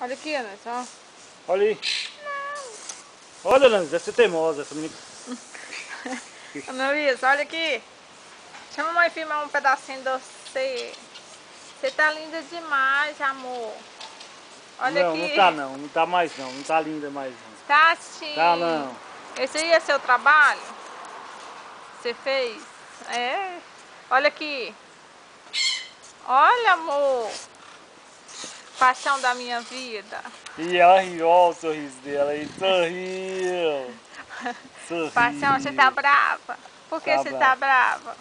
Olha aqui, Ana, ó. Olha aí. Olha, Ana, deve ser teimosa essa menina. Ana Luísa, olha aqui. Chama a mãe filmar um pedacinho de você. Você tá linda demais, amor. Olha Não, aqui. não tá não. Não tá mais não. Não tá linda mais não. Tá sim. Tá não. Esse aí é seu trabalho? Você fez? É. Olha aqui. Olha, amor. Paixão da minha vida. E ela riu, olha o sorriso dela aí. Sorriu. Sorriu. Paixão, você tá brava? Por que você tá brava?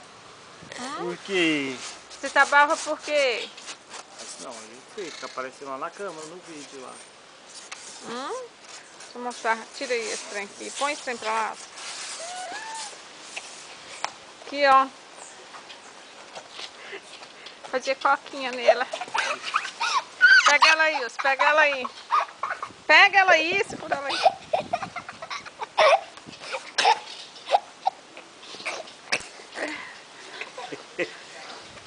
Por quê? Você tá brava por quê? Não, eu sei, tá aparecendo lá na câmera, no vídeo lá. Deixa eu mostrar. Tira aí esse trem aqui. Põe esse trem pra lá. Aqui, ó. Fazer coquinha nela. Pega ela aí, Wilson. Pega ela aí. Pega ela aí, segura ela aí.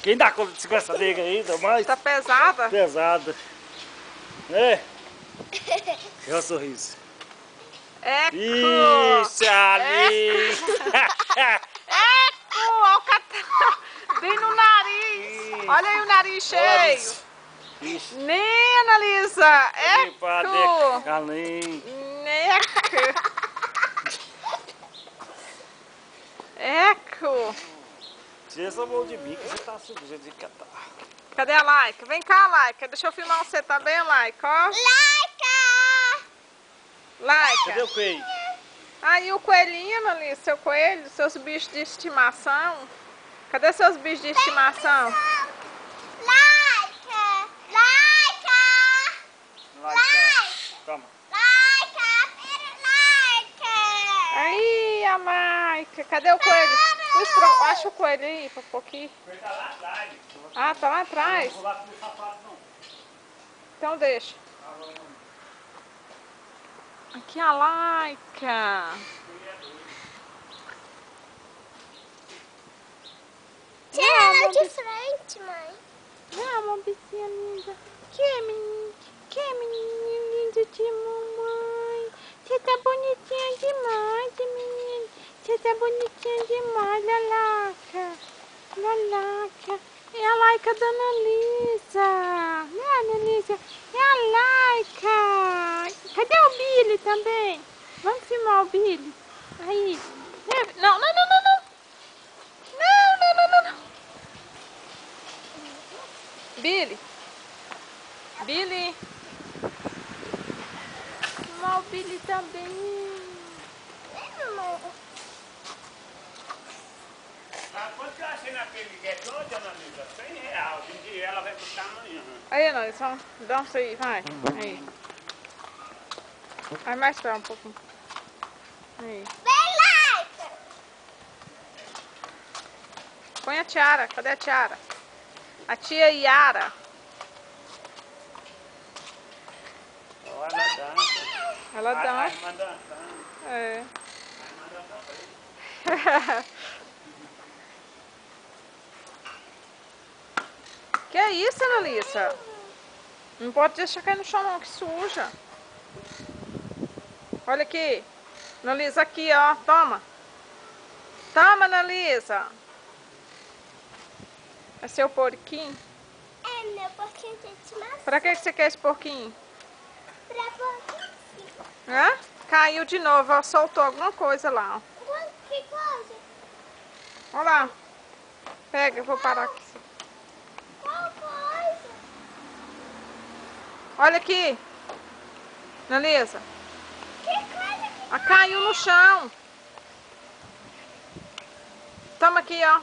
Quem dá conta de segurar essa nega aí, mais? Tá pesada? Pesada. É? É o sorriso. Eco! Ixi, ali! Eco! Olha o catarro! Bem no nariz! Olha aí o nariz cheio! Ixi. Nem, Analisa! Eco! Além. Eco! Tira essa mão de mim que você tá sujo de catar. Cadê a Laika? Vem cá, Laika. Deixa eu filmar você, tá bem, Laika? Ó. Laika! Laika. Cadê o coelho? Aí o coelhinho, ali, seu coelho, seus bichos de estimação. Cadê seus bichos de estimação? Laika! Laika! Laika. Toma. Laika! Aí, a Laika. Cadê o coelho? Acha o coelho aí, pra pouquinho. Ele tá lá atrás. Ah, tá lá atrás? Não vou lá comer sapato, não. Então deixa. Aqui a Laika. Tira ela de frente, mãe. Não, bichinha linda. Que menino lindo de mamãe. Você tá bonitinha demais, menino. Você tá bonitinha demais, Lalaca. Lalaca. É a Laika da Analisa. Não é a Analisa? É a Laika. Cadê o Billy também? Vamos filmar o Billy. Aí. Não, não, não, não, não. Não, não, não, não, não. Billy. Billy. Filmar o Billy também. Quanto que eu achei naquele gueto, Ana Lisa? R$100. Hoje em dia ela vai custar amanhã. Aí, Ana, só dança aí, vai. Aí. Vai mais pra um pouquinho. Aí. Vem, Laika! Põe a tiara. Cadê a tiara? A tia Yara. Olha, ela dança. Ela dança. Vai dançando. É. Que é isso, Analisa? Não pode deixar cair no chão não, que suja. Olha aqui. Analisa aqui, ó. Toma. Toma, Analisa. É seu porquinho? É meu porquinho de estimação. Pra que você quer esse porquinho? Pra porquinho. Hã? Caiu de novo, ó. Soltou alguma coisa lá, ó. Que coisa? Olha lá. Pega, eu vou parar aqui. Qual coisa? Olha aqui. Analisa. Que coisa? Ah, caiu no chão. Toma aqui, ó.